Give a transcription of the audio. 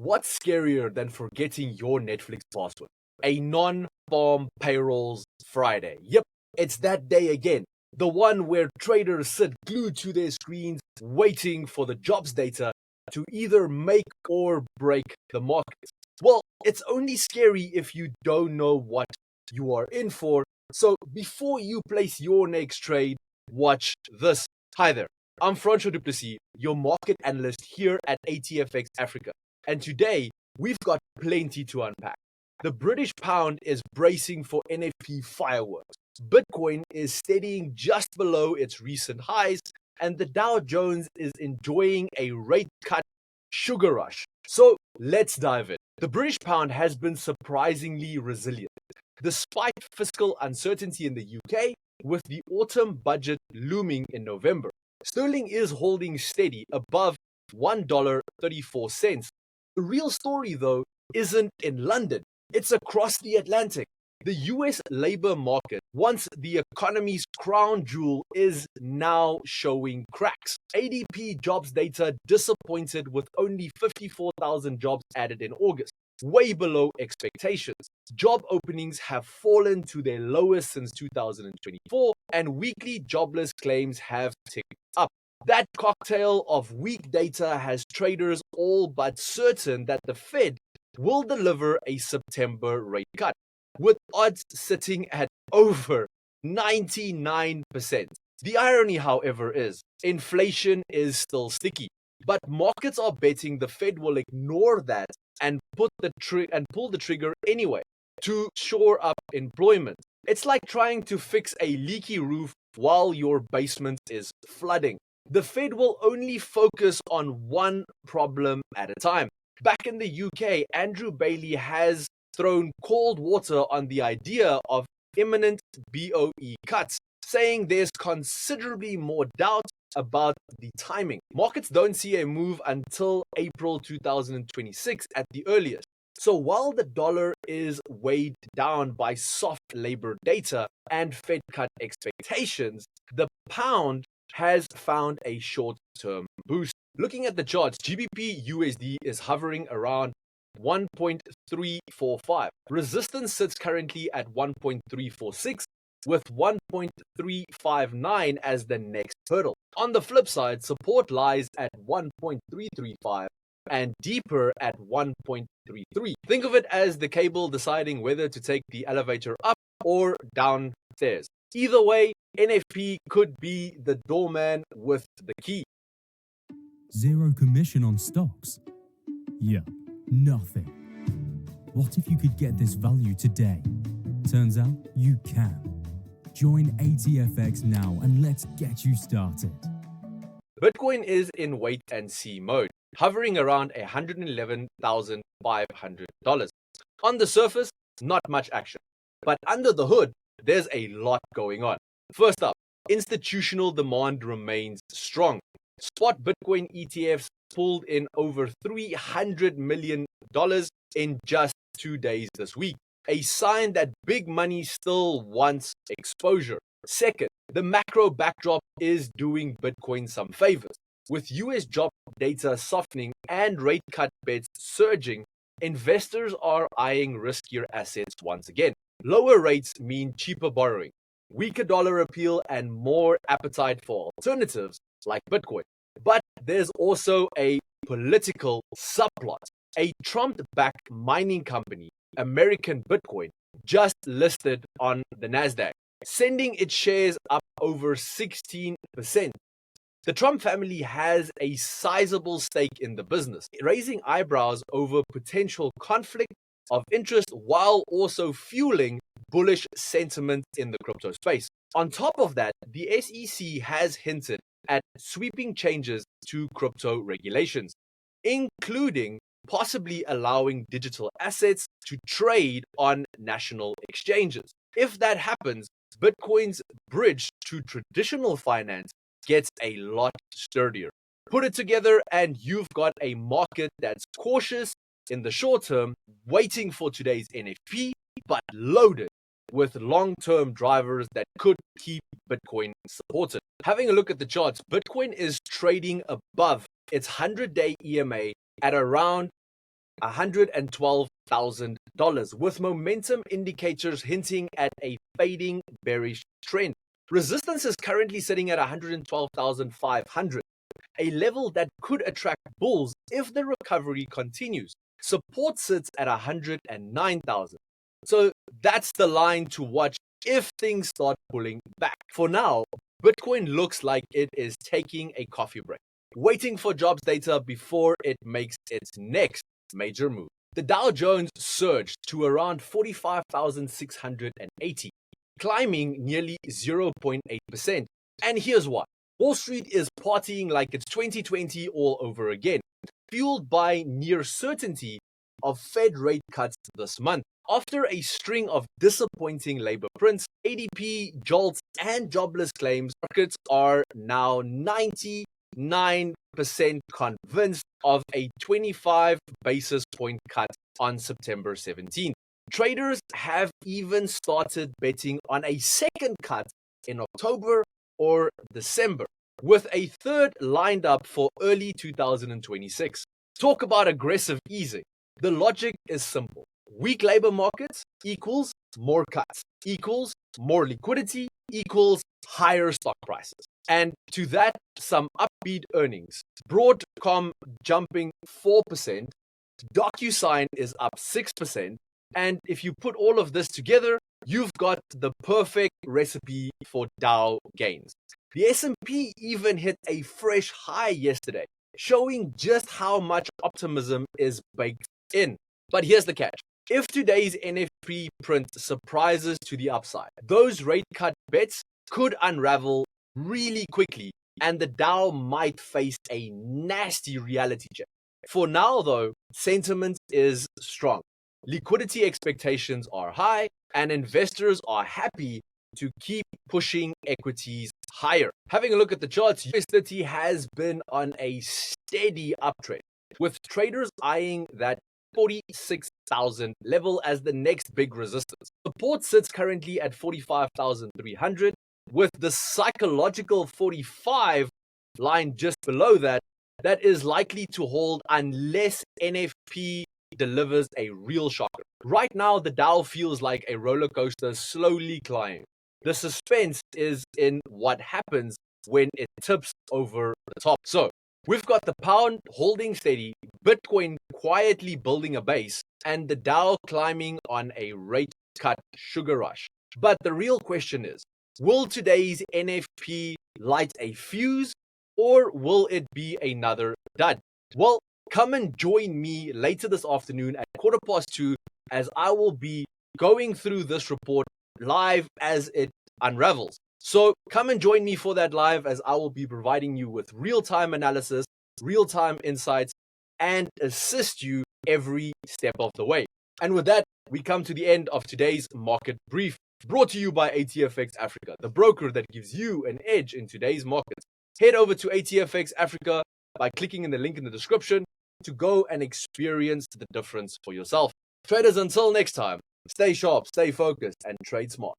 What's scarier than forgetting your Netflix password? A non-farm payrolls Friday. Yep, it's that day again. The one where traders sit glued to their screens waiting for the jobs data to either make or break the markets. Well, it's only scary if you don't know what you are in for. So before you place your next trade, watch this. Hi there. I'm Francois Duplessis, your market analyst here at ATFX Africa. And today, we've got plenty to unpack. The British pound is bracing for NFP fireworks. Bitcoin is steadying just below its recent highs, and the Dow Jones is enjoying a rate cut sugar rush. So let's dive in. The British pound has been surprisingly resilient. Despite fiscal uncertainty in the UK, with the autumn budget looming in November, sterling is holding steady above $1.34. The real story, though, isn't in London. It's across the Atlantic. The US labor market, once the economy's crown jewel, is now showing cracks. ADP jobs data disappointed with only 54,000 jobs added in August, way below expectations. Job openings have fallen to their lowest since 2024, and weekly jobless claims have ticked up. That cocktail of weak data has traders all but certain that the Fed will deliver a September rate cut, with odds sitting at over 99%. The irony, however, is inflation is still sticky, but markets are betting the Fed will ignore that and pull the trigger anyway to shore up employment. It's like trying to fix a leaky roof while your basement is flooding. The Fed will only focus on one problem at a time. Back in the UK, Andrew Bailey has thrown cold water on the idea of imminent BOE cuts, saying there's considerably more doubt about the timing. Markets don't see a move until April 2026 at the earliest. So while the dollar is weighed down by soft labor data and Fed cut expectations, the pound has found a short-term boost. Looking at the charts, GBP USD is hovering around 1.345. Resistance sits currently at 1.346, with 1.359 as the next hurdle. On the flip side, support lies at 1.335 and deeper at 1.33. Think of it as the cable deciding whether to take the elevator up or downstairs. Either way, NFP could be the doorman with the key. Zero commission on stocks? Yeah, nothing. What if you could get this value today? Turns out you can. Join ATFX now and let's get you started. Bitcoin is in wait and see mode, hovering around $111,500. On the surface, not much action. But under the hood, there's a lot going on. First up, institutional demand remains strong. Spot Bitcoin ETFs pulled in over $300 million in just 2 days this week, a sign that big money still wants exposure. Second, the macro backdrop is doing Bitcoin some favors. With US job data softening and rate cut bets surging, investors are eyeing riskier assets once again. Lower rates mean cheaper borrowing, weaker dollar appeal, and more appetite for alternatives like Bitcoin. But there's also a political subplot. A Trump-backed mining company, American Bitcoin, just listed on the Nasdaq, sending its shares up over 16%. The Trump family has a sizable stake in the business, raising eyebrows over potential conflict of interest while also fueling bullish sentiment in the crypto space. On top of that, the SEC has hinted at sweeping changes to crypto regulations, including possibly allowing digital assets to trade on national exchanges. If that happens, Bitcoin's bridge to traditional finance gets a lot sturdier. Put it together and you've got a market that's cautious in the short term, waiting for today's NFP, but loaded with long-term drivers that could keep Bitcoin supported. Having a look at the charts, Bitcoin is trading above its 100-day EMA at around $112,000, with momentum indicators hinting at a fading bearish trend. Resistance is currently sitting at 112,500, a level that could attract bulls if the recovery continues. Support sits at 109,000. So that's the line to watch if things start pulling back. For now, Bitcoin looks like it is taking a coffee break, waiting for jobs data before it makes its next major move. The Dow Jones surged to around 45,680, climbing nearly 0.8%. And here's why. Wall Street is partying like it's 2020 all over again, fueled by near certainty of Fed rate cuts this month. After a string of disappointing labor prints, ADP, JOLTS, and jobless claims, markets are now 99% convinced of a 25 basis point cut on September 17th. Traders have even started betting on a second cut in October or December, with a third lined up for early 2026. Talk about aggressive easing. The logic is simple. Weak labor markets equals more cuts, equals more liquidity, equals higher stock prices. And to that, some upbeat earnings. Broadcom jumping 4%, DocuSign is up 6%, and if you put all of this together, you've got the perfect recipe for Dow gains. The S&P even hit a fresh high yesterday, showing just how much optimism is baked in. But here's the catch. If today's NFP print surprises to the upside, those rate cut bets could unravel really quickly, and the Dow might face a nasty reality check. For now, though, sentiment is strong. Liquidity expectations are high, and investors are happy to keep pushing equities higher. Having a look at the charts, US30 has been on a steady uptrend, with traders eyeing that 46,000 level as the next big resistance. Support sits currently at 45,300, with the psychological 45 line just below that is likely to hold unless NFP delivers a real shocker. Right now, the Dow feels like a roller coaster slowly climbing. The suspense is in what happens when it tips over the top. So, we've got the pound holding steady, Bitcoin quietly building a base, and the Dow climbing on a rate cut sugar rush. But the real question is, will today's NFP light a fuse, or will it be another dud? Well, come and join me later this afternoon at 2:15 as I will be going through this report live as it unravels. So come and join me for that live as I will be providing you with real-time analysis, real-time insights, and assist you every step of the way. And with that, we come to the end of today's market brief, brought to you by ATFX Africa, the broker that gives you an edge in today's markets. Head over to ATFX Africa by clicking in the link in the description to go and experience the difference for yourself. Traders, until next time, stay sharp, stay focused, and trade smart.